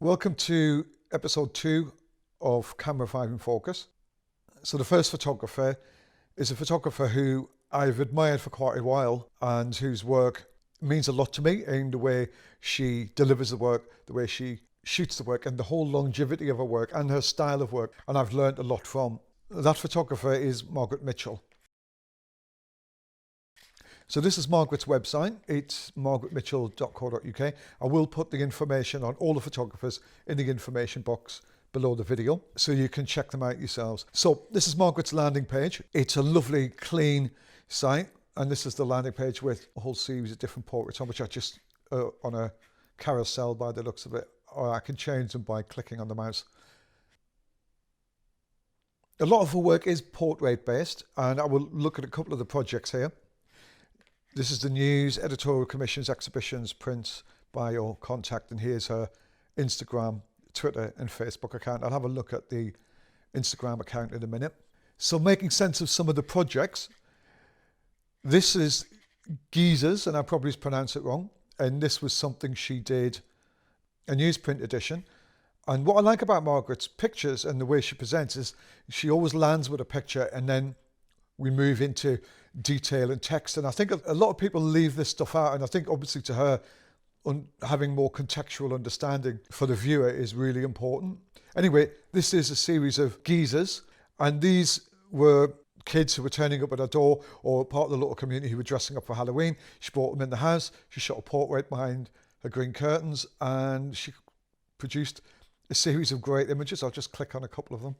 Welcome to episode 2 of Camera 5 in Focus. So the first photographer is a photographer who I've admired for quite a while and whose work means a lot to me in the way she delivers the work, the way she shoots the work, and the whole longevity of her work and her style of work, and I've learned a lot from. That photographer is Margaret Mitchell. So this is Margaret's website. It's margaretmitchell.co.uk. I will put the information on all the photographers in the information box below the video, so you can check them out yourselves. So this is Margaret's landing page. It's a lovely, clean site, and this is the landing page with a whole series of different portraits on which I just on a carousel by the looks of it, or I can change them by clicking on the mouse. A lot of her work is portrait based, and I will look at a couple of the projects here. This is the news, editorial commissions, exhibitions, prints, bio, contact, and here's her Instagram, Twitter and Facebook account. I'll have a look at the Instagram account in a minute. So making sense of some of the projects. This is Gisa's, and I probably pronounced it wrong, and this was something she did, a newsprint edition. And what I like about Margaret's pictures and the way she presents is she always lands with a picture and then we move into detail and text. And I think a lot of people leave this stuff out, and I think obviously to her having more contextual understanding for the viewer is really important. Anyway, this is a series of Gisas, and these were kids who were turning up at her door or part of the local community who were dressing up for Halloween. She brought them in the house, she shot a portrait behind her green curtains, and she produced a series of great images. I'll just click on a couple of them.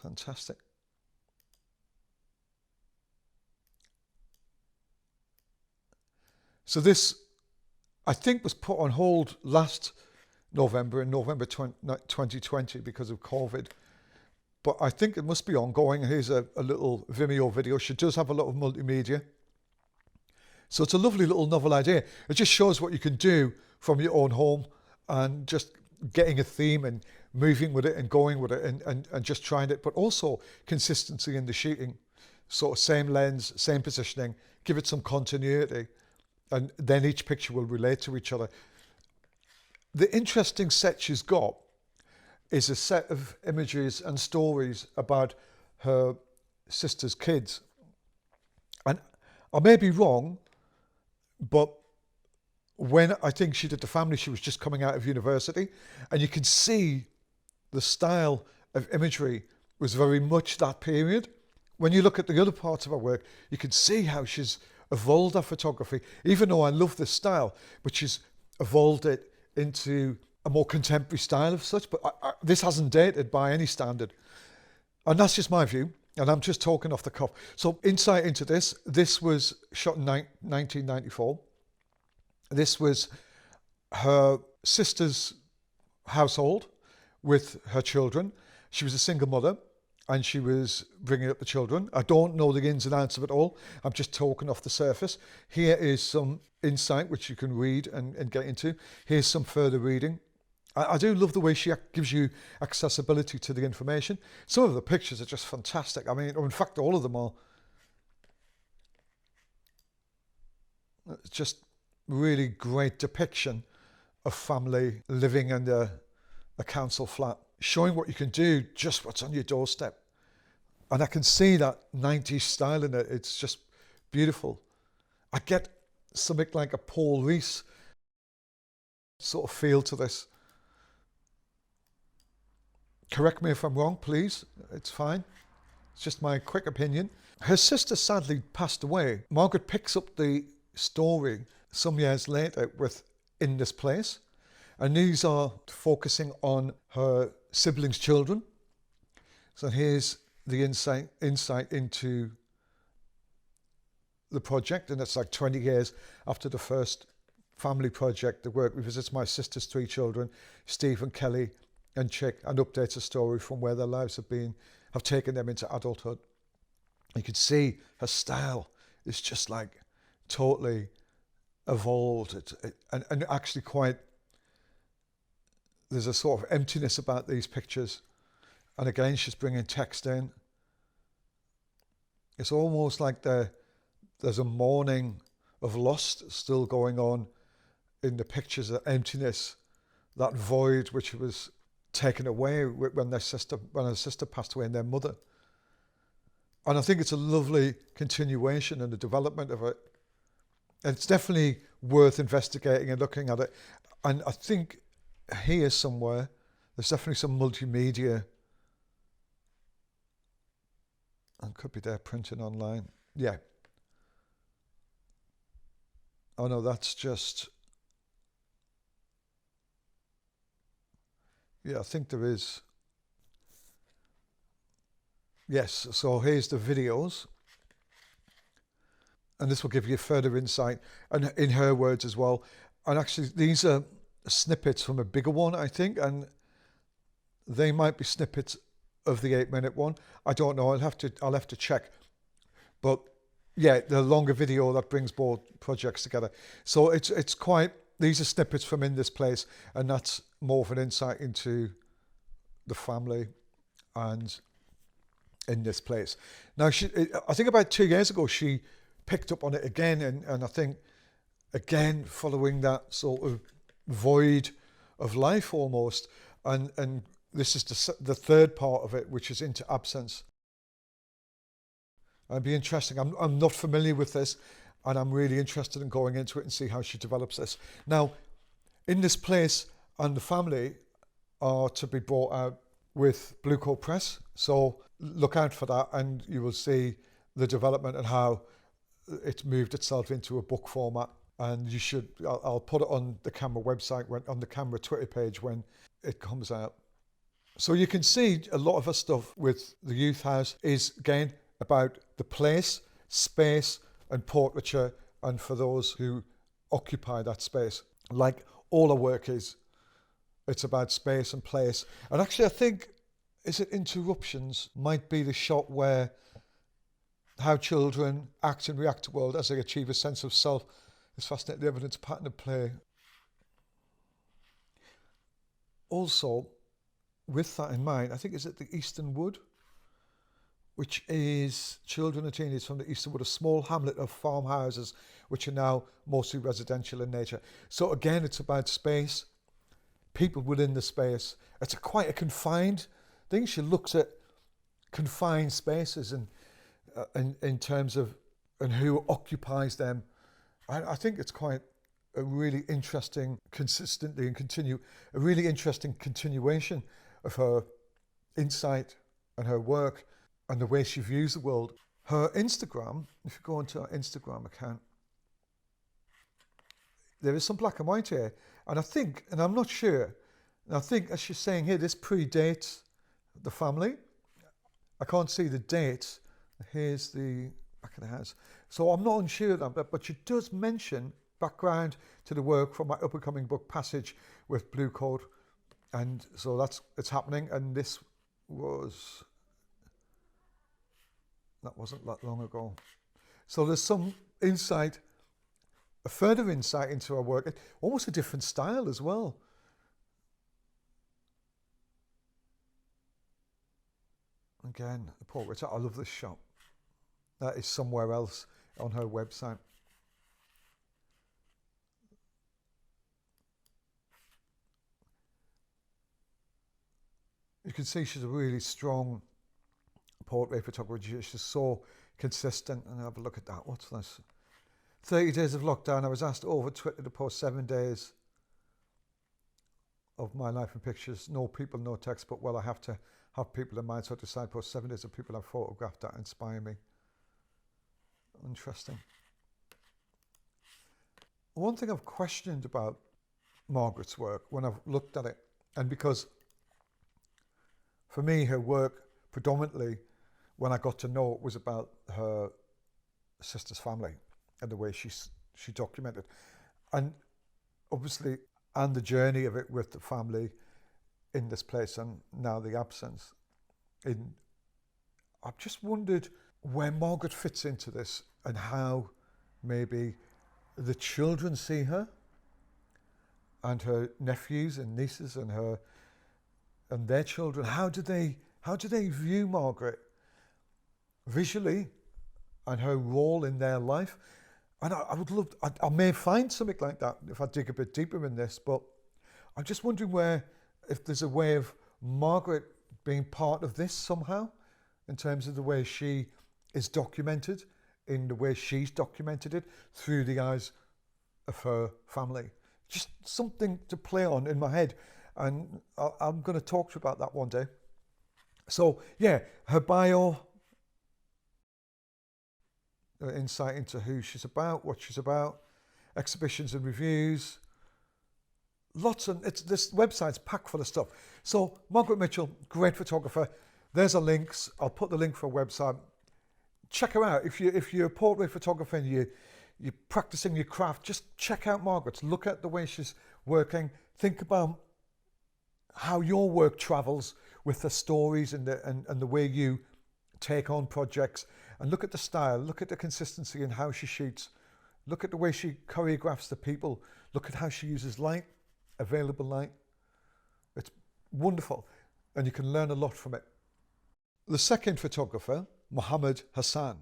Fantastic. So this, I think, was put on hold last November, in November 2020 because of COVID. But I think it must be ongoing. Here's a little Vimeo video. She does have a lot of multimedia. So it's a lovely little novel idea. It just shows what you can do from your own home and just getting a theme and moving with it and going with it and just trying it, but also consistency in the shooting. Sort of same lens, same positioning, give it some continuity, and then each picture will relate to each other. The interesting set she's got is a set of images and stories about her sister's kids. And I may be wrong, but when I think she did the family, she was just coming out of university, and you can see the style of imagery was very much that period. When you look at the other parts of her work, you can see how she's evolved her photography, even though I love this style, but she's evolved it into a more contemporary style of such. But this hasn't dated by any standard. And that's just my view, and I'm just talking off the cuff. So insight into this was shot in 1994. This was her sister's household with her children. She was a single mother and she was bringing up the children. I don't know the ins and outs of it all. I'm just talking off the surface. Here is some insight which you can read and get into. Here's some further reading. I do love the way she gives you accessibility to the information. Some of the pictures are just fantastic. I mean, in fact, all of them are. It's just really great depiction of family living in a council flat, showing what you can do, just what's on your doorstep. And I can see that 90s style in it. It's just beautiful. I get something like a Paul Rees sort of feel to this. Correct me if I'm wrong, please. It's fine. It's just my quick opinion. Her sister sadly passed away. Margaret picks up the story some years later with In This Place, and these are focusing on her siblings' children. So here's the insight into the project, and it's like 20 years after the first family project. The work revisits my sister's 3 children, Steve and Kelly and Chick, and updates a story from where their lives have taken them into adulthood. You can see her style is just like totally evolved, and actually quite, there's a sort of emptiness about these pictures, and again she's bringing text in. It's almost like there's a mourning of loss still going on in the pictures, that emptiness, that void which was taken away when her sister passed away and their mother. And I think it's a lovely continuation and the development of it. And it's definitely worth investigating and looking at it. And I think here somewhere, there's definitely some multimedia. And could be there printing online. Yeah. Oh no, that's just... Yeah, I think there is. Yes, so here's the videos. And this will give you further insight, and in her words as well. And actually, these are snippets from a bigger one, I think, and they might be snippets of the 8-minute one. I don't know. I'll have to check. But yeah, the longer video that brings both projects together. So it's quite. These are snippets from In This Place, and that's more of an insight into the family and In This Place. Now, I think about 2 years ago, she picked up on it again, and I think, again, following that sort of void of life almost, and this is the third part of it, which is into absence. It'd be interesting. I'm not familiar with this, and I'm really interested in going into it and see how she develops this. Now, In This Place and the family are to be brought out with Blue Coat Press, so look out for that, and you will see the development and how it's moved itself into a book format. And you should, I'll put it on the camera website, on the camera Twitter page when it comes out. So you can see a lot of her stuff with the Youth House is, again, about the place, space, and portraiture, and for those who occupy that space. Like all her work is, it's about space and place. And actually, I think, is it Interruptions, might be the shot where how children act and react to the world as they achieve a sense of self. It's fascinating, the evidence pattern of play. Also, with that in mind, I think, is it the Eastern Wood, which is children and teenagers from the Eastern Wood, a small hamlet of farmhouses, which are now mostly residential in nature. So again, it's about space, people within the space. It's quite a confined thing. She looks at confined spaces and in terms of and who occupies them. I think it's quite a really interesting, a really interesting continuation of her insight and her work and the way she views the world. Her Instagram, if you go onto her Instagram account, there is some black and white here. And I think, and I'm not sure, and I think, as she's saying here, this predates the family. I can't see the date. Here's the back of the house. So I'm not unsure of that, but she does mention background to the work from my up-and-coming book Passage with Blue Coat. And so it's happening. And this that wasn't that long ago. So there's some insight, a further insight into her work, almost a different style as well. Again, the portrait. I love this shot. That is somewhere else on her website. You can see she's a really strong portrait photographer. She's so consistent. And have a look at that. What's this? 30 days of lockdown. I was asked over Twitter to post 7 days of my life in pictures. No people, no text, but well, I have to have people in mind, so I decided to post 7 days of people I've photographed that inspire me. Interesting. One thing I've questioned about Margaret's work when I've looked at it, and because for me her work predominantly, when I got to know it, was about her sister's family and the way she documented, and obviously, and the journey of it with the family in this place and now the absence. I've just wondered where Margaret fits into this and how maybe the children see her and her nephews and nieces and their children. How do they view Margaret visually and her role in their life? And I would love, I may find something like that if I dig a bit deeper in this, but I'm just wondering if there's a way of Margaret being part of this somehow, in terms of the way she is documented, in the way she's documented it through the eyes of her family. Just something to play on in my head. And I'm going to talk to you about that one day. So yeah, her bio, insight into who she's about, what she's about, exhibitions and reviews, lots of, this website's packed full of stuff. So Margaret Mitchell, great photographer. There's a links. I'll put the link for a website. Check her out. If you're a portrait photographer and you're practicing your craft, just check out Margaret's. Look at the way she's working. Think about how your work travels with the stories and the way you take on projects, and look at the style, look at the consistency in how she shoots, look at the way she choreographs the people, look at how she uses light, available light. It's wonderful, and you can learn a lot from it. The second photographer, Mohamed Hassan.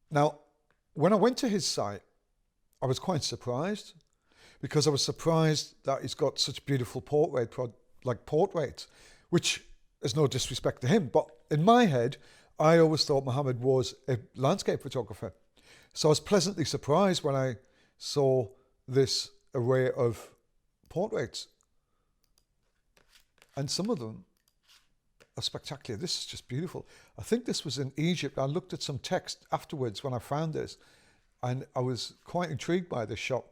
Now, when I went to his site, I was quite surprised, because I was surprised that he's got such beautiful portraits, which is no disrespect to him, but in my head, I always thought Mohamed was a landscape photographer. So I was pleasantly surprised when I saw this array of portraits. And some of them are spectacular. This is just beautiful. I think this was in Egypt. I looked at some text afterwards when I found this, and I was quite intrigued by this shot.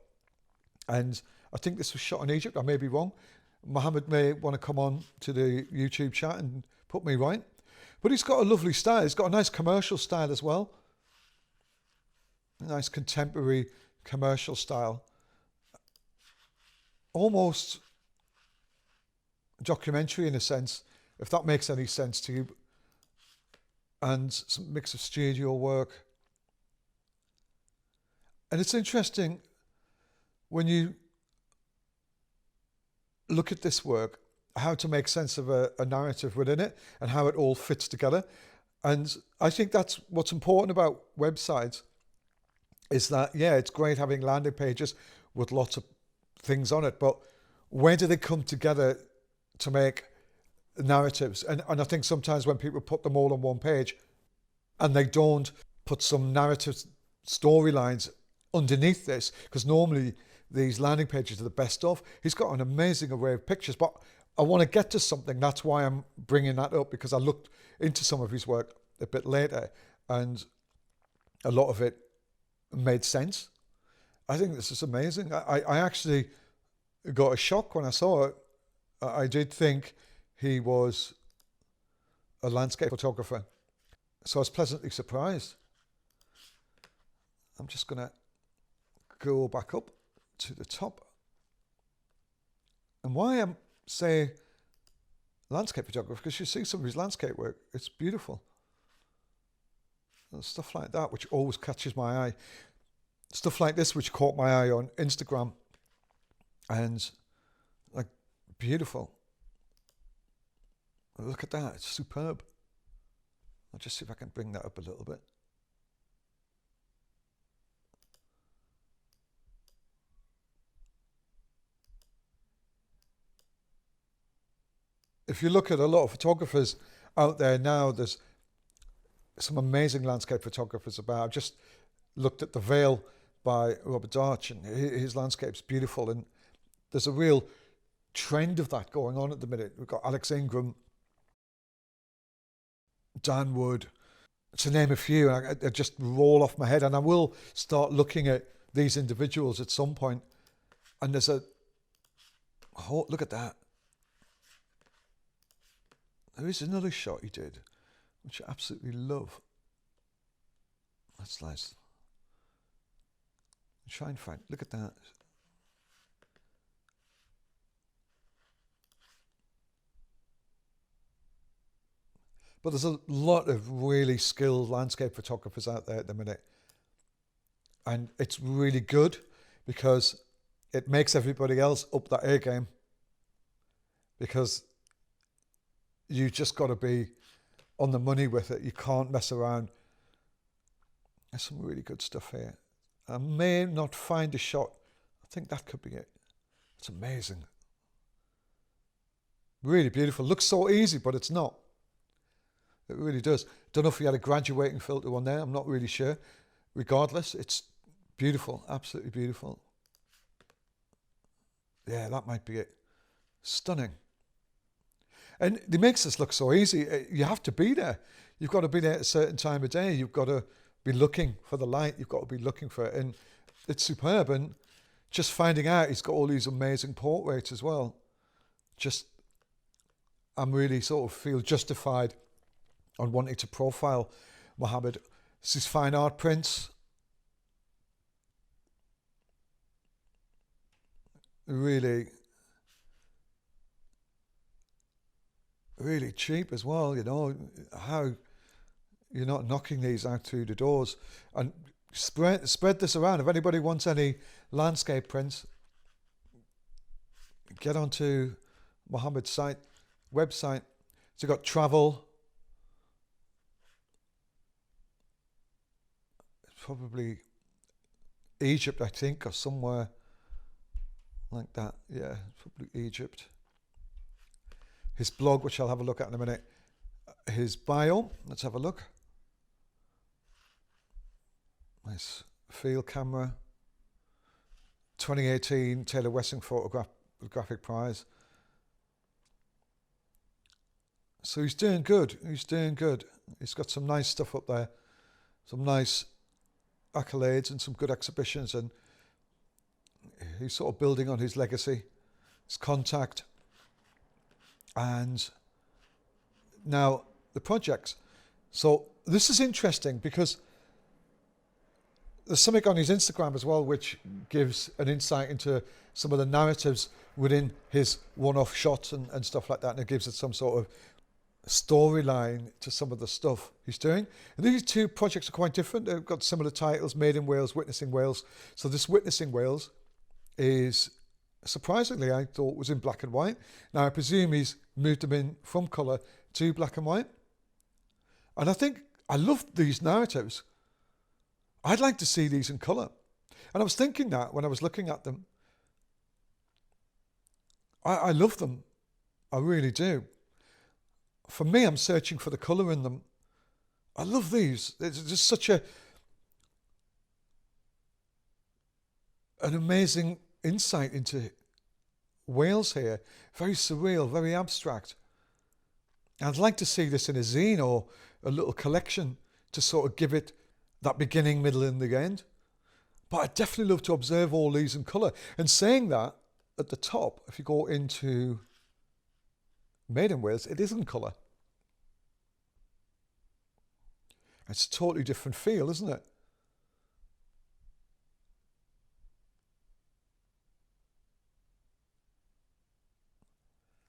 And I think this was shot in Egypt. I may be wrong. Mohamed may want to come on to the YouTube chat and put me right. But he's got a lovely style. He's got a nice commercial style as well. A nice contemporary commercial style. Almost documentary in a sense, if that makes any sense to you. And some mix of studio work. And it's interesting when you look at this work, how to make sense of a narrative within it and how it all fits together. And I think that's what's important about websites, is that, yeah, it's great having landing pages with lots of things on it, but where do they come together to make narratives? And I think sometimes when people put them all on one page and they don't put some narrative storylines underneath this, because normally these landing pages are the best of. He's got an amazing array of pictures, but I want to get to something. That's why I'm bringing that up, because I looked into some of his work a bit later and a lot of it made sense. I think this is amazing. I actually got a shock when I saw it. I did think he was a landscape photographer. So I was pleasantly surprised. I'm just going to go back up to the top. And why I'm say landscape photographer, because you see some of his landscape work, it's beautiful. And stuff like that, which always catches my eye. Stuff like this, which caught my eye on Instagram, and like beautiful. Look at that, it's superb. I'll just see if I can bring that up a little bit. If you look at a lot of photographers out there now, there's some amazing landscape photographers about. I've just looked at The Veil by Robert Darch, and his landscape's beautiful, and there's a real trend of that going on at the minute. We've got Alex Ingram, Dan Wood, to name a few, and I just roll off my head, and I will start looking at these individuals at some point. And there's look at that. There is another shot he did, which I absolutely love. That's nice. Try and find, look at that. But there's a lot of really skilled landscape photographers out there at the minute. And it's really good because it makes everybody else up that A game. Because you just got to be on the money with it. You can't mess around. There's some really good stuff here. I may not find a shot. I think that could be it. It's amazing. Really beautiful. Looks so easy, but it's not. It really does. Don't know if he had a graduating filter on there. I'm not really sure. Regardless, it's beautiful. Absolutely beautiful. Yeah, that might be it. Stunning. And it makes this look so easy. You have to be there. You've got to be there at a certain time of day. You've got to be looking for the light. You've got to be looking for it. And it's superb. And just finding out he's got all these amazing portraits as well. I'm really sort of feel justified on wanting to profile Mohamed. This is fine art prints. Really cheap as well, how you're not knocking these out through the doors. And spread this around. If anybody wants any landscape prints, get onto Mohamed's website. So you've got travel. It's probably Egypt, I think, or somewhere like that. Yeah, probably Egypt. His blog, which I'll have a look at in a minute. His bio, let's have a look. Nice field camera. 2018 Taylor Wessing Photographic Prize. So he's doing good. He's got some nice stuff up there. Some nice accolades and some good exhibitions. And he's sort of building on his legacy, his contact. And now the projects. So this is interesting because there's something on his Instagram as well which gives an insight into some of the narratives within his one-off shots and stuff like that, and it gives it some sort of storyline to some of the stuff he's doing. And these two projects are quite different. They've got similar titles: Made in Wales, Witnessing Wales. So this Witnessing Wales is, surprisingly, I thought was in black and white. Now I presume he's moved them in from colour to black and white. And I think I love these narratives. I'd like to see these in colour. And I was thinking that when I was looking at them. I love them. I really do. For me, I'm searching for the colour in them. I love these. It's just such an amazing insight into Wales here. Very surreal, very abstract. I'd like to see this in a zine or a little collection to sort of give it that beginning, middle and the end. But I'd definitely love to observe all these in colour. And saying that, at the top, if you go into Made in Wales, it is in colour. It's a totally different feel, isn't it?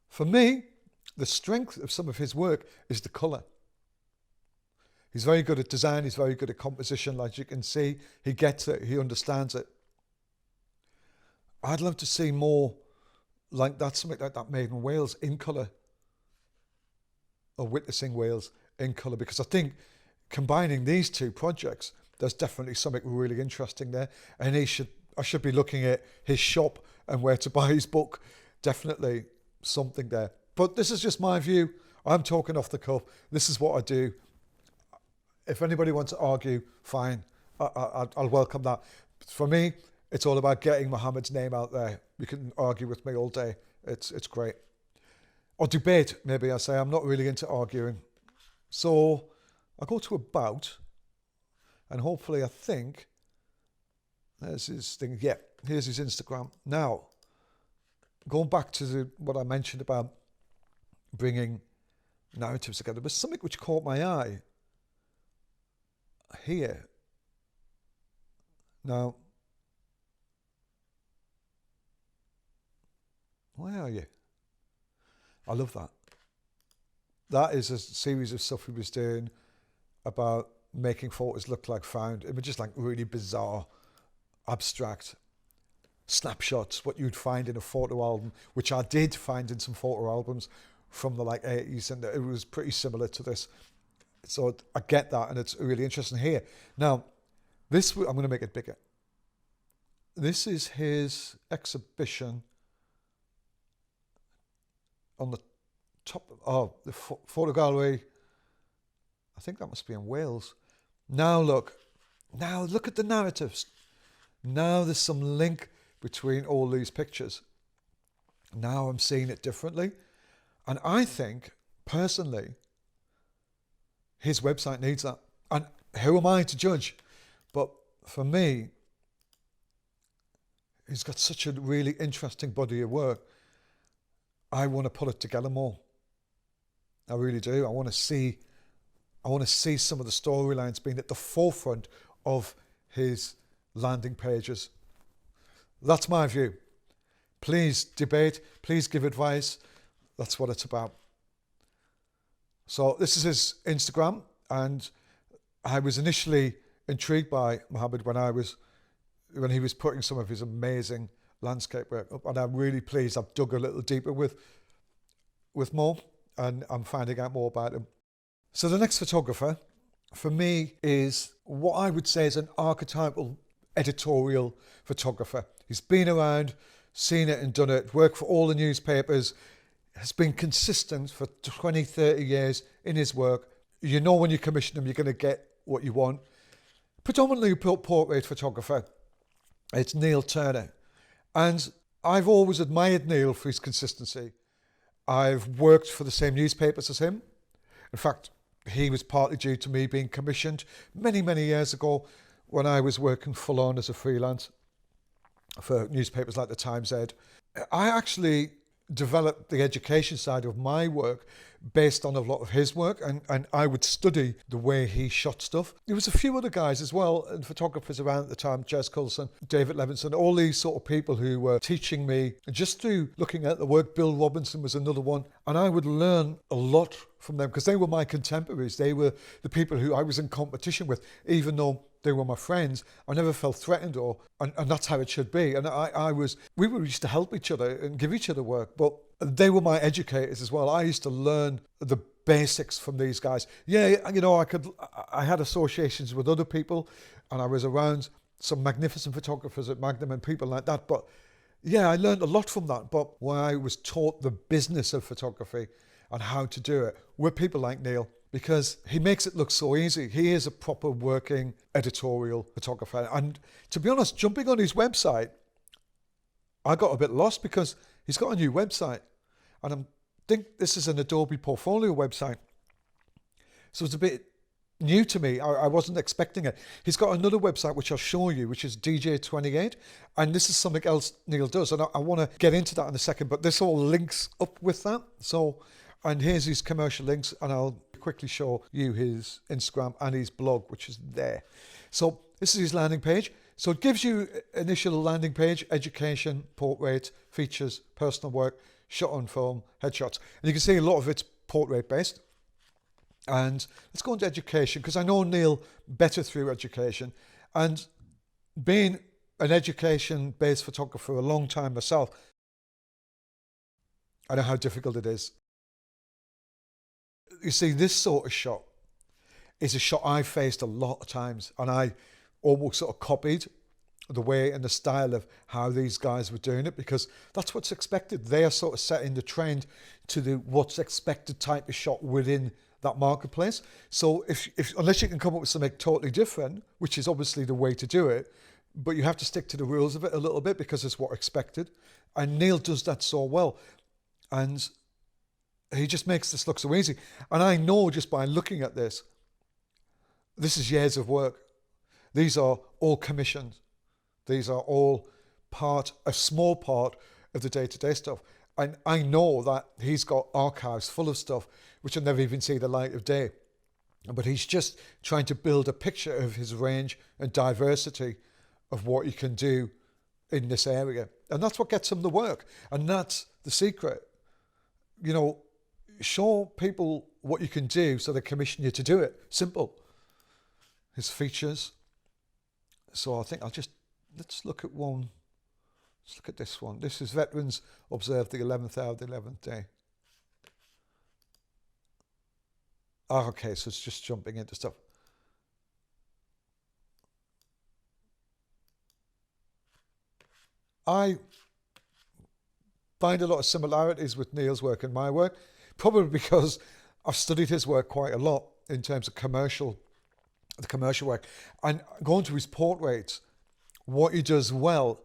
For me, the strength of some of his work is the colour. He's very good at design, he's very good at composition, like you can see. He gets it, he understands it. I'd love to see more like that, something like that Made in Wales in colour, or Witnessing Wales in colour, because I think combining these two projects, there's definitely something really interesting there. And I should be looking at his shop and where to buy his book. Definitely something there. But this is just my view. I'm talking off the cuff. This is what I do. If anybody wants to argue, fine. I'll welcome that. For me, it's all about getting Mohamed's name out there. You can argue with me all day. It's great. Or debate, maybe I say. I'm not really into arguing. So I'll go to about, and hopefully I think, there's his thing. Yeah, here's his Instagram. Now, going back to what I mentioned about bringing narratives together, there's something which caught my eye here. Now, where are you? I love that. That is a series of stuff he was doing about making photos look like found. It was just like really bizarre, abstract snapshots, what you'd find in a photo album, which I did find in some photo albums from the 80s, and it was pretty similar to this. So I get that, and it's really interesting here. Now, I'm going to make it bigger. This is his exhibition on the top of the photo gallery. I think that must be in Wales. Now look at the narratives. Now there's some link between all these pictures. Now I'm seeing it differently. And I think, personally, his website needs that. And who am I to judge? But for me, he's got such a really interesting body of work. I want to put it together more. I really do. I want to see some of the storylines being at the forefront of his landing pages. That's my view. Please debate, please give advice. That's what it's about. So this is his Instagram, and I was initially intrigued by Mohamed when he was putting some of his amazing landscape work up, and I'm really pleased I've dug a little deeper with more, and I'm finding out more about him. So the next photographer for me is what I would say is an archetypal editorial photographer. He's been around, seen it and done it, worked for all the newspapers, has been consistent for 20, 30 years in his work. You know when you commission him, you're going to get what you want. Predominantly a portrait photographer. It's Neil Turner. And I've always admired Neil for his consistency. I've worked for the same newspapers as him. In fact, he was partly due to me being commissioned many, many years ago when I was working full on as a freelance for newspapers like the Times Ed. I actually developed the education side of my work based on a lot of his work, and I would study the way he shot stuff. There was a few other guys as well, and photographers around at the time, Jez Coulson, David Levinson, all these sort of people who were teaching me just through looking at the work. Bill Robinson was another one, and I would learn a lot from them because they were my contemporaries. They were the people who I was in competition with, even though they were my friends. I never felt threatened, and that's how it should be. And we used to help each other and give each other work, but they were my educators as well. I used to learn the basics from these guys. Yeah, you know, I had associations with other people, and I was around some magnificent photographers at Magnum and people like that. But yeah, I learned a lot from that. But when I was taught the business of photography and how to do it with people like Neil, because he makes it look so easy. He is a proper working editorial photographer. And to be honest, jumping on his website, I got a bit lost because he's got a new website. And I think this is an Adobe portfolio website. So it's a bit new to me. I wasn't expecting it. He's got another website, which I'll show you, which is DJ28. And this is something else Neil does. And I want to get into that in a second, but this all links up with that. And here's his commercial links, and I'll quickly show you his Instagram and his blog, which is there. So this is his landing page. So it gives you initial landing page, education, portrait, features, personal work, shot on film, headshots. And you can see a lot of it's portrait based. And let's go into education, because I know Neil better through education. And being an education-based photographer for a long time myself, I know how difficult it is. You see, this sort of shot is a shot I faced a lot of times, and I almost sort of copied the way and the style of how these guys were doing it, because that's what's expected. They are sort of setting the trend to the what's expected type of shot within that marketplace. So if unless you can come up with something totally different, which is obviously the way to do it, but you have to stick to the rules of it a little bit because it's what's expected. And Neil does that so well. And he just makes this look so easy. And I know just by looking at this is years of work. These are all commissioned. These are all a small part of the day-to-day stuff. And I know that he's got archives full of stuff which will never even see the light of day. But he's just trying to build a picture of his range and diversity of what he can do in this area. And that's what gets him the work. And that's the secret. You know, show people what you can do so they commission you to do it. Simple. His features. So I think let's look at one. Let's look at this one. This is Veterans Observe the 11th hour, the 11th day. Oh, okay, so it's just jumping into stuff. I find a lot of similarities with Neil's work and my work, probably because I've studied his work quite a lot in terms of the commercial work, and going to his portraits, what he does well,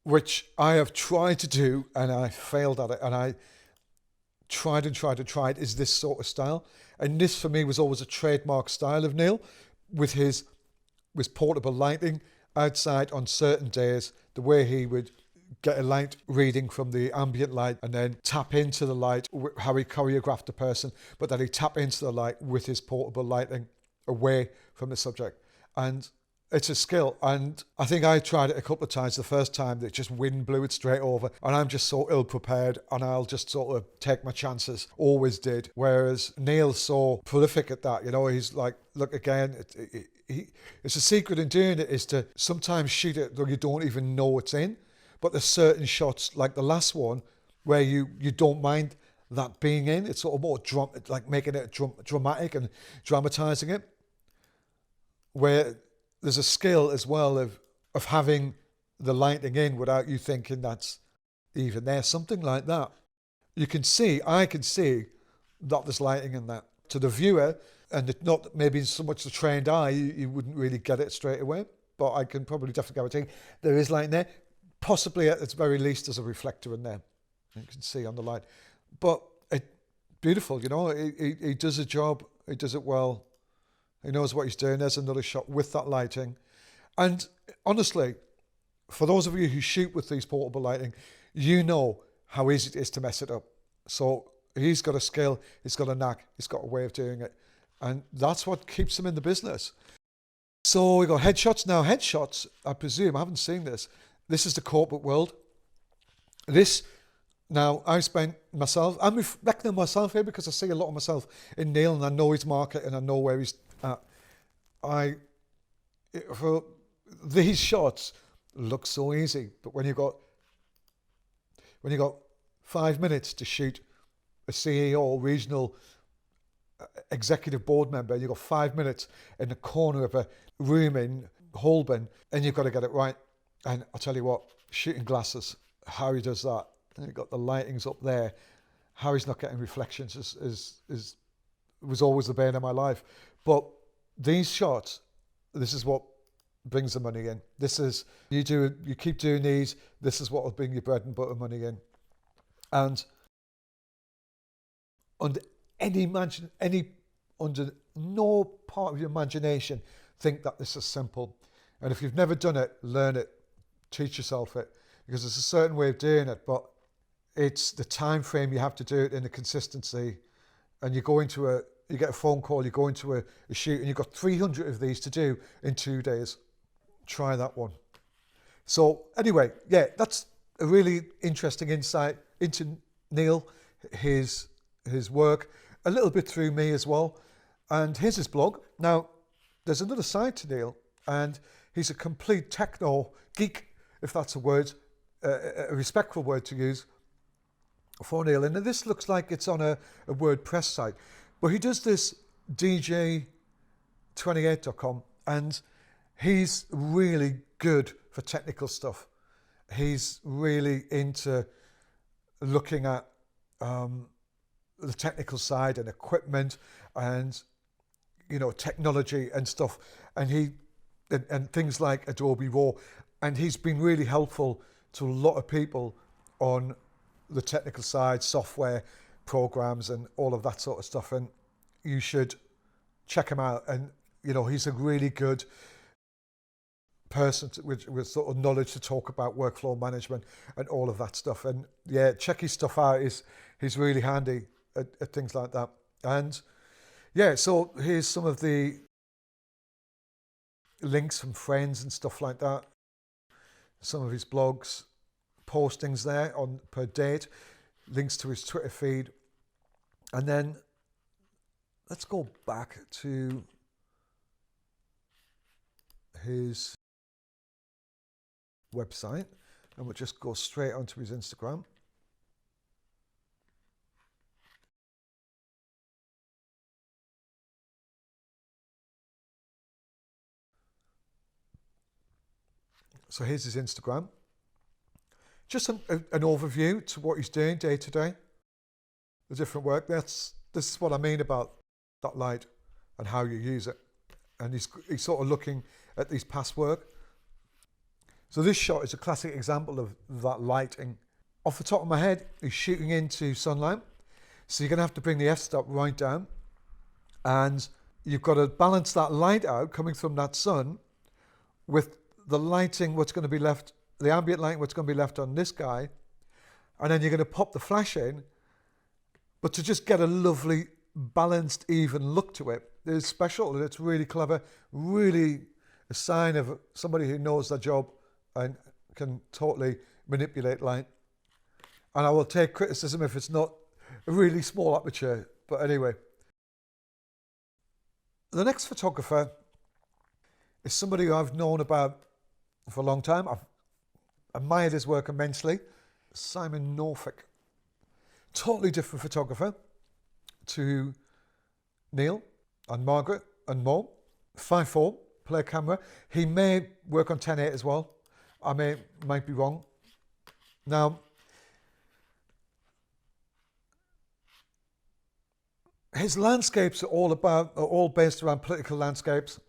which I have tried to do and I failed at it, and I tried and tried and tried, is this sort of style. And this for me was always a trademark style of Neil, with his portable lighting outside on certain days, the way he would get a light reading from the ambient light and then tap into the light, how he choreographed the person, but then he tap into the light with his portable lighting away from the subject. And it's a skill, and I think I tried it a couple of times. The first time that just wind blew it straight over, and I'm just so ill prepared, and I'll just sort of take my chances, always did. Whereas Neil's so prolific at that, he's like, look, again, it's a secret in doing it is to sometimes shoot it though you don't even know it's in, but there's certain shots like the last one where you don't mind that being in. It's sort of more like making it dramatic and dramatizing it, where there's a skill as well of having the lighting in without you thinking that's even there. Something like that. I can see that there's lighting in that. To the viewer, and it not maybe so much the trained eye, you wouldn't really get it straight away. But I can probably definitely guarantee there is light in there. Possibly at its very least there's a reflector in there. You can see on the light. But beautiful, he does a job, he does it well. He knows what he's doing. There's another shot with that lighting. And honestly, for those of you who shoot with these portable lighting, you know how easy it is to mess it up. So he's got a skill, he's got a knack, he's got a way of doing it. And that's what keeps him in the business. So we got headshots now. Headshots, I presume, I haven't seen this. This is the corporate world. Now, I spent myself, I'm reflecting on myself here because I see a lot of myself in Neil, and I know his market and I know where he's at. For these shots look so easy, but when you got 5 minutes to shoot a CEO, regional executive board member, and you've got 5 minutes in the corner of a room in Holborn, and you've got to get it right. And I'll tell you what, shooting glasses, how he does that. And you've got the lightings up there. How he's not getting reflections was always the bane of my life. But these shots, this is what brings the money in. This is, you keep doing these, this is what will bring your bread and butter money in. And under no part of your imagination think that this is simple. And if you've never done it, learn it, teach yourself it, because there's a certain way of doing it, but it's the time frame you have to do it in, the consistency. And you get a phone call, you go into a shoot, and you've got 300 of these to do in 2 days. Try that one. So anyway, yeah, that's a really interesting insight into Neil, his work, a little bit through me as well. And here's his blog. Now, there's another side to Neil, and he's a complete techno geek, if that's a word, a respectful word to use for Neil. And this looks like it's on a WordPress site, but he does this DJ28.com, and he's really good for technical stuff. He's really into looking at the technical side and equipment and technology and stuff, and things like Adobe Raw, and he's been really helpful to a lot of people on the technical side, software, programs, and all of that sort of stuff. And you should check him out. And he's a really good person with sort of knowledge to talk about workflow management and all of that stuff. And yeah, check his stuff out. He's really handy at things like that. And yeah, so here's some of the links from friends and stuff like that. Some of his blogs, postings there on per date, links to his Twitter feed. And then let's go back to his website, and we'll just go straight onto his Instagram. So here's his Instagram. just an overview to what he's doing day to day, the different work. This is what I mean about that light and how you use it. And he's sort of looking at these past work. So this shot is a classic example of that lighting. Off the top of my head, he's shooting into sunlight. So you're going to have to bring the f-stop right down. And you've got to balance that light out coming from that sun with the lighting, what's going to be left, the ambient lighting, what's going to be left on this guy. And then you're going to pop the flash in. But to just get a lovely, balanced, even look to it is special. And it's really clever, really a sign of somebody who knows their job and can totally manipulate light. And I will take criticism if it's not a really small aperture. But anyway. The next photographer is somebody who I've known about for a long time. I've admired his work immensely. Simon Norfolk. Totally different photographer to Neil and Margaret and Mo. 5.4 player camera. He may work on 10.8 as well. I might be wrong. Now, his landscapes are all based around political landscapes,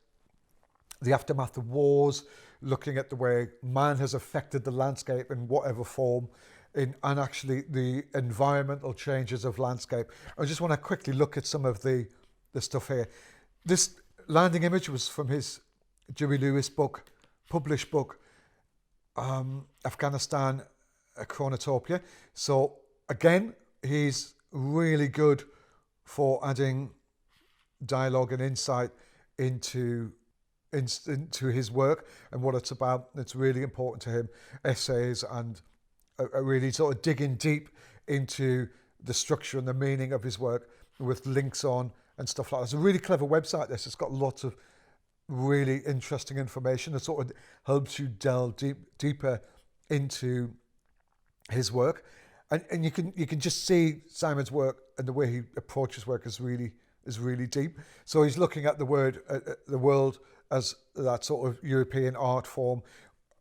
the aftermath of wars, looking at the way man has affected the landscape in whatever form, and actually the environmental changes of landscape. I just want to quickly look at some of the stuff here. This landing image was from his Dewey Lewis book, published book, Afghanistan, A Chronotopia. So again, he's really good for adding dialogue and insight into his work and what it's about. It's really important to him. Essays and really sort of digging deep into the structure and the meaning of his work with links on and stuff like that. It's a really clever website, this. It's got lots of really interesting information. It sort of helps you delve deeper into his work. And you can just see Simon's work and the way he approaches work is really deep. So he's looking at the world as that sort of European art form.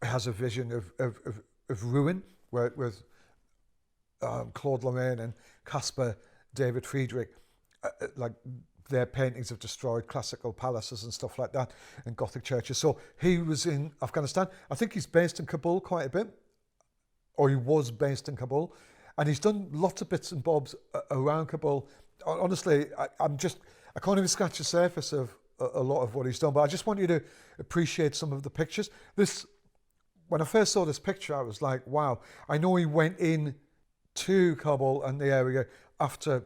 Has a vision of ruin with Claude Lorraine and Caspar David Friedrich, like their paintings have destroyed classical palaces and stuff like that and Gothic churches. So he was in Afghanistan. I think he's based in Kabul quite a bit, or he was based in Kabul. And he's done lots of bits and bobs around Kabul. Honestly, I can't even scratch the surface of a lot of what he's done, but I just want you to appreciate some of the pictures. When I first saw this picture, I was like, wow. I know he went in to Kabul and the area after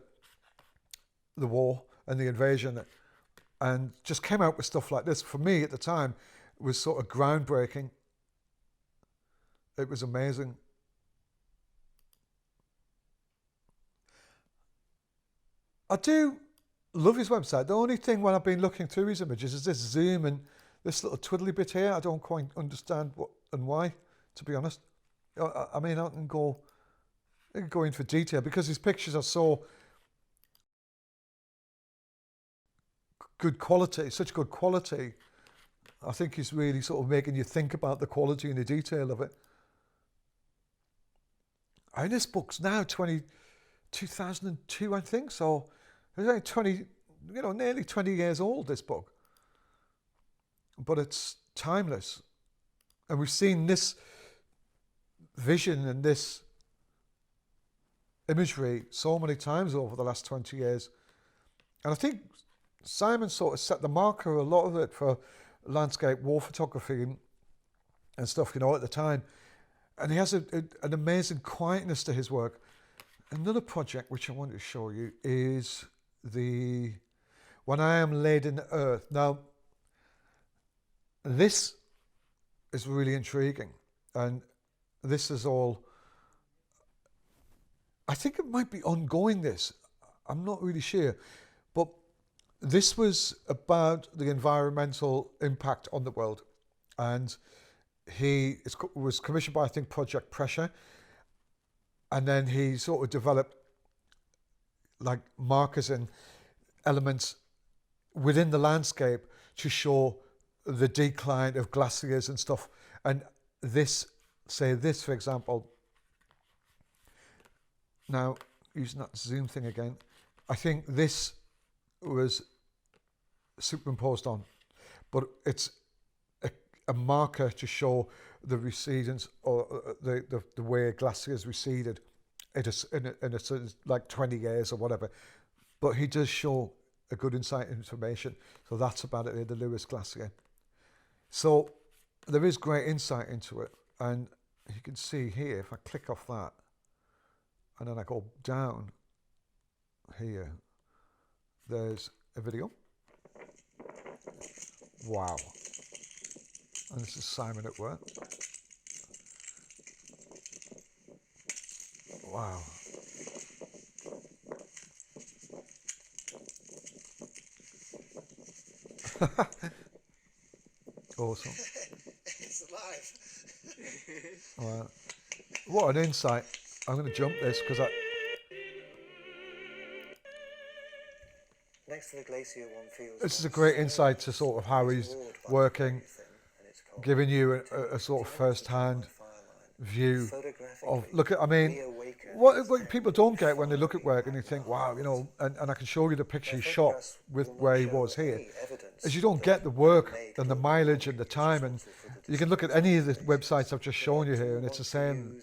the war and the invasion and just came out with stuff like this. For me at the time, it was sort of groundbreaking. It was amazing. I do love his website. The only thing when I've been looking through his images is this zoom and this little twiddly bit here. I don't quite understand what and why, to be honest. I mean, I can go into detail because his pictures are so good quality, such good quality. I think he's really sort of making you think about the quality and the detail of it. And this book's now 2002, I think, so it's like 20, nearly 20 years old, this book. But it's timeless. And we've seen this vision and this imagery so many times over the last 20 years. And I think Simon sort of set the marker, a lot of it, for landscape war photography and stuff, at the time. And he has an amazing quietness to his work. Another project which I want to show you is the When I Am Laid in the Earth. Now, this is really intriguing, and this is all, I think it might be ongoing, this. I'm not really sure, but this was about the environmental impact on the world, and he was commissioned by, I think, Project Pressure. And then he sort of developed like markers and elements within the landscape to show the decline of glaciers and stuff. And this, for example, Now, using that zoom thing again, I think this was superimposed on, but it's a marker to show the recedence or the way glaciers receded in a sort of like 20 years or whatever. But he does show a good insight information. So that's about it, the Lewis Glacier. So there is great insight into it. And you can see here, if I click off that, and then I go down here, there's a video. Wow. And this is Simon at work. Wow. Awesome. It's alive. Wow. What an insight. I'm going to jump this because Next to the glacier, one feels this is a great insight to sort of how he's working, giving you a sort of first-hand view of, look at, I mean, what people don't get when they look at work and they think, wow, you know, and I can show you the picture he shot with where he was here, is you don't get the work and the mileage and the time. And you can look at any of the websites I've just shown you here and it's the same.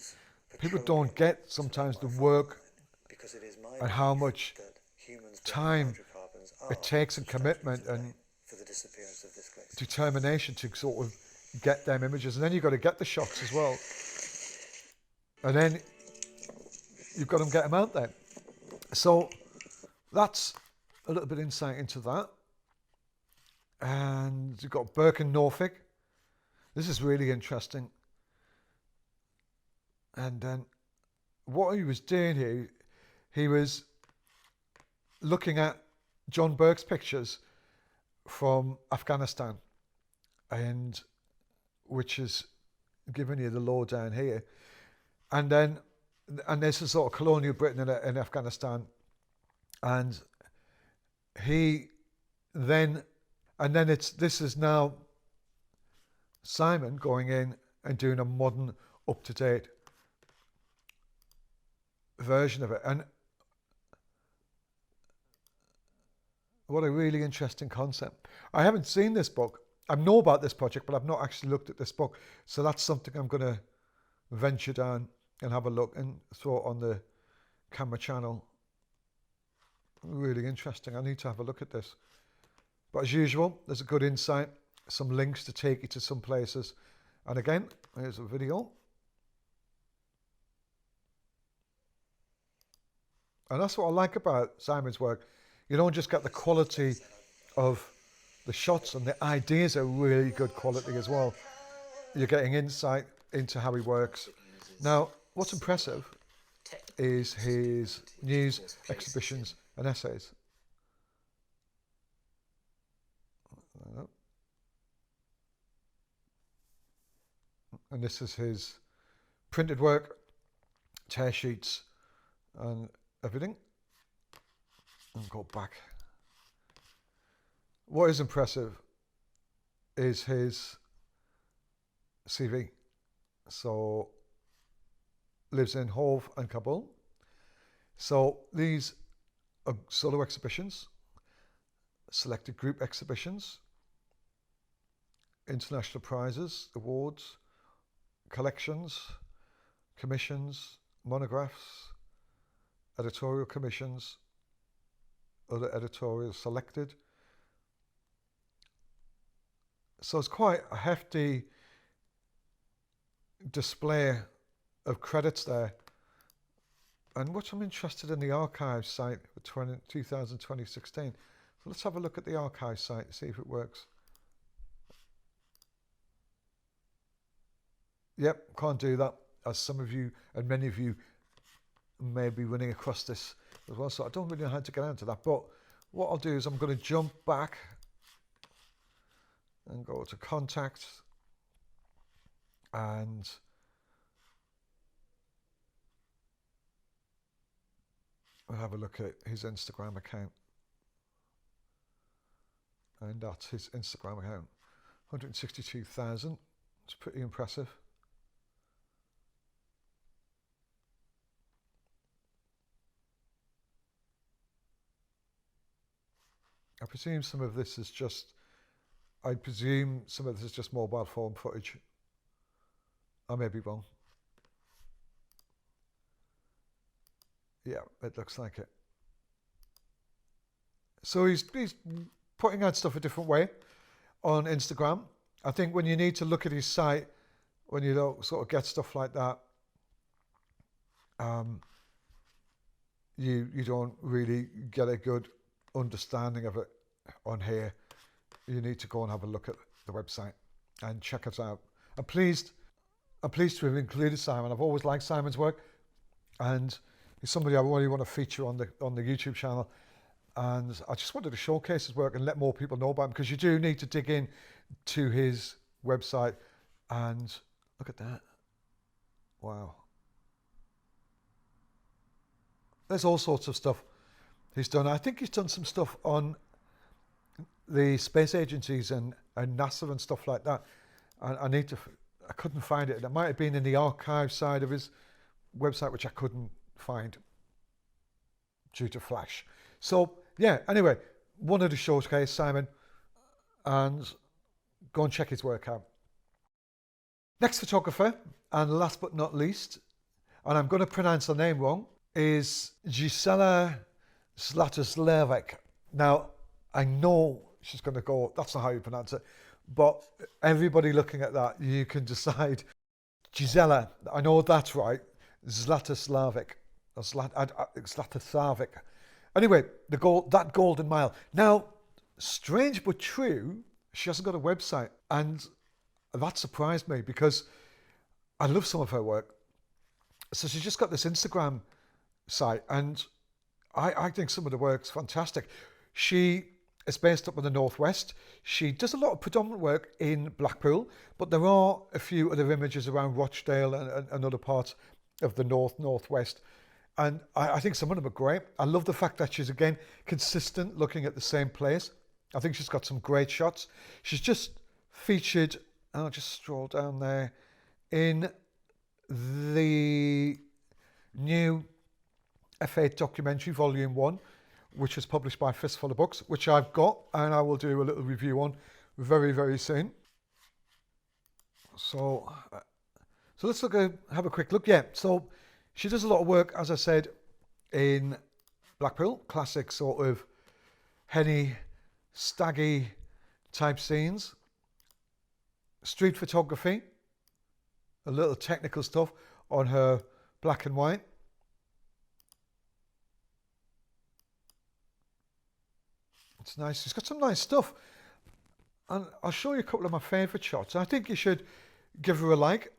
People don't get sometimes the work and how much time it takes and commitment and determination to sort of get them images. And then you've got to get the shots as well. And then you've got to get them out there. So that's a little bit of insight into that. And you've got Burke and Norfolk. This is really interesting. And then what he was doing here, he was looking at John Burke's pictures from Afghanistan, and which is giving you the lowdown here. And this is sort of colonial Britain in Afghanistan. And this is now Simon going in and doing a modern, up-to-date version of it. And what a really interesting concept. I haven't seen this book. I know about this project, but I've not actually looked at this book. So that's something I'm going to venture down and have a look and throw it on the camera channel. Really interesting. I need to have a look at this. But as usual, there's a good insight, some links to take you to some places. And again, here's a video. And that's what I like about Simon's work. You don't just get the quality of the shots, and the ideas are really good quality as well. You're getting insight into how he works. Now, what's impressive is his news, exhibitions and essays. And this is his printed work, tear sheets and everything. And go back. What is impressive is his CV. So, lives in Hove and Kabul. So these are solo exhibitions, selected group exhibitions, international prizes, awards, collections, commissions, monographs, editorial commissions, other editorials selected. So it's quite a hefty display of credits there. And what I'm interested in the archive site for 2016. So let's have a look at the archive site, see if it works. Yep, can't do that, as some of you and many of you may be running across this as well. So I don't really know how to get into that. But what I'll do is I'm going to jump back and go to contact and I'll have a look at his Instagram account. And that's his Instagram account. 162,000. It's pretty impressive. I presume some of this is just, I presume some of this is just mobile phone footage. I may be wrong. Yeah, it looks like it. So he's putting out stuff a different way on Instagram. I think when you need to look at his site, when you don't sort of get stuff like that, you don't really get a good understanding of it on here. You need to go and have a look at the website and check us out. I'm pleased to have included Simon. I've always liked Simon's work, and he's somebody I really want to feature on the YouTube channel. And I just wanted to showcase his work and let more people know about him, because you do need to dig in to his website and look at that. Wow. There's all sorts of stuff he's done. I think he's done some stuff on the space agencies and NASA and stuff like that. I couldn't find it. It might have been in the archive side of his website, which I couldn't find due to Flash. So yeah, anyway, wanted to showcase Simon and go and check his work out. Next photographer, and last but not least, and I'm going to pronounce her name wrong, is Gisela Szlatoszlavek. Now, I know she's going to go, that's not how you pronounce it, but everybody looking at that, you can decide. Gisela, I know that's right, Zlatoslavic, or Zlatoslavic. Anyway, that golden mile. Now, strange but true, she hasn't got a website, and that surprised me because I love some of her work. So she's just got this Instagram site, and I think some of the work's fantastic. She is based up in the Northwest. She does a lot of predominant work in Blackpool, but there are a few other images around Rochdale and other parts of the Northwest. And I think some of them are great. I love the fact that she's, again, consistent looking at the same place. I think she's got some great shots. She's just featured, and I'll just scroll down there, in the new F8 documentary, Volume 1, which is published by Fistful of Books, which I've got, and I will do a little review on very, very soon. So let's have a quick look. Yeah, so she does a lot of work, as I said, in Blackpool, classic sort of henny, staggy type scenes, street photography, a little technical stuff on her black and white. It's nice. She's got some nice stuff. And I'll show you a couple of my favourite shots. I think you should give her a like.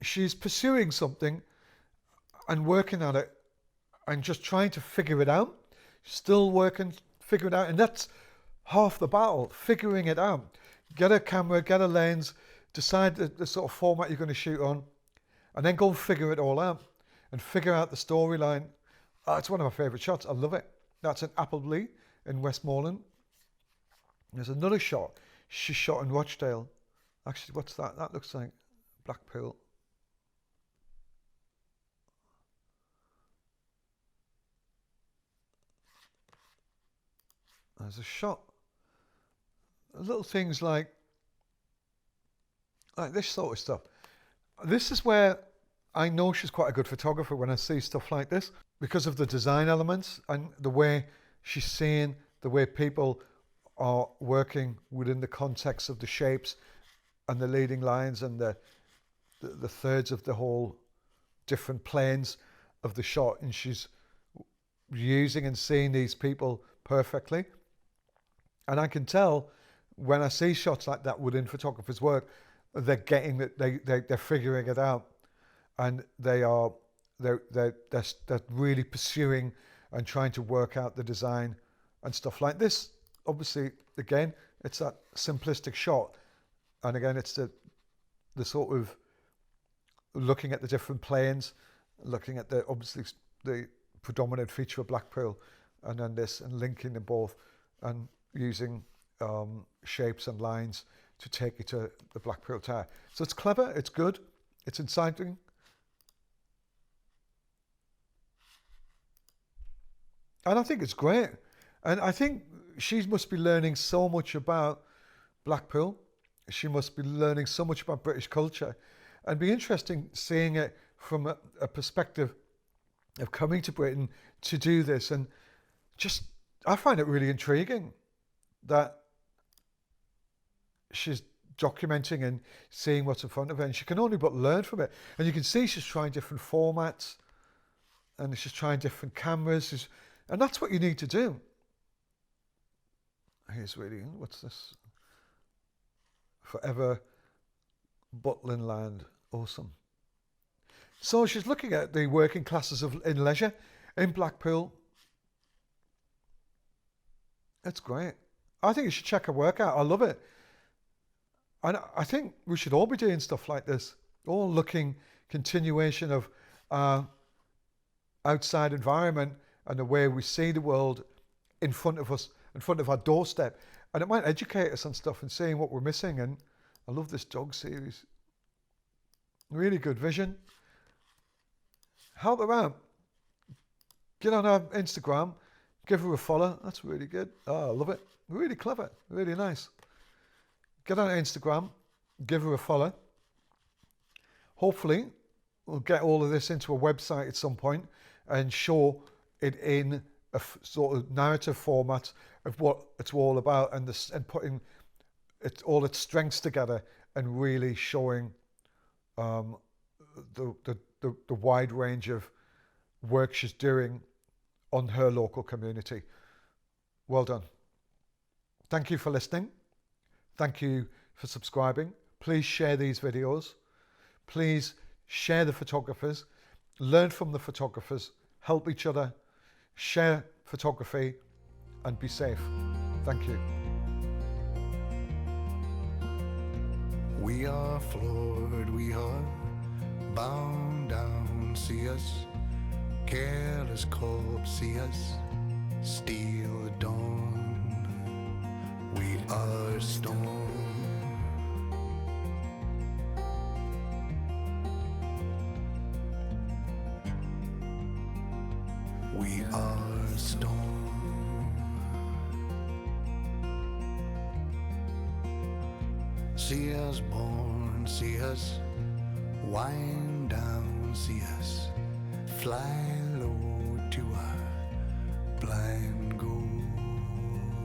She's pursuing something and working at it and just trying to figure it out. Still working, figure it out. And that's half the battle, figuring it out. Get a camera, get a lens, decide the sort of format you're going to shoot on, and then go and figure it all out and figure out the storyline. It's one of my favourite shots. I love it. That's in Appleby in Westmoreland. There's another shot she shot in Rochdale. Actually, what's that? That looks like Blackpool. There's a shot. Little things like this sort of stuff. This is where I know she's quite a good photographer when I see stuff like this, because of the design elements and the way she's seeing the way people are working within the context of the shapes and the leading lines and the thirds of the whole different planes of the shot, and she's using and seeing these people perfectly. And I can tell when I see shots like that within photographers' work, they're getting it, they're figuring it out, and they're really pursuing and trying to work out the design and stuff like this. Obviously, again, it's that simplistic shot, and again, it's the sort of looking at the different planes, looking at obviously the predominant feature of Blackpool, and then this, and linking them both, and using shapes and lines to take you to the Blackpool Tower. So it's clever, it's good, it's inciting. And I think it's great. And I think she must be learning so much about Blackpool. She must be learning so much about British culture, and be interesting seeing it from a perspective of coming to Britain to do this. And just, I find it really intriguing that she's documenting and seeing what's in front of her, and she can only but learn from it. And you can see she's trying different formats, and she's trying different cameras, and that's what you need to do. Here's really, what's this? Forever Butland Land. Awesome. So she's looking at the working classes in leisure in Blackpool. It's great. I think you should check her work out. I love it. And I think we should all be doing stuff like this, all looking continuation of our outside environment and the way we see the world in front of us, in front of our doorstep. And it might educate us on stuff and seeing what we're missing. And I love this dog series. Really good vision. Help her out. Get on her Instagram. Give her a follow. That's really good. Oh, I love it. Really clever. Really nice. Get on her Instagram. Give her a follow. Hopefully, we'll get all of this into a website at some point and show it in a sort of narrative format of what it's all about, and putting all its strengths together and really showing the wide range of work she's doing on her local community. Well done. Thank you for listening. Thank you for subscribing. Please share these videos. Please share the photographers. Learn from the photographers. Help each other. Share photography and be safe. Thank you. We are floored, we are bound down. See us, careless corpse. See us, steal the dawn. We are storm. We are storm. See us born, see us wind down, see us fly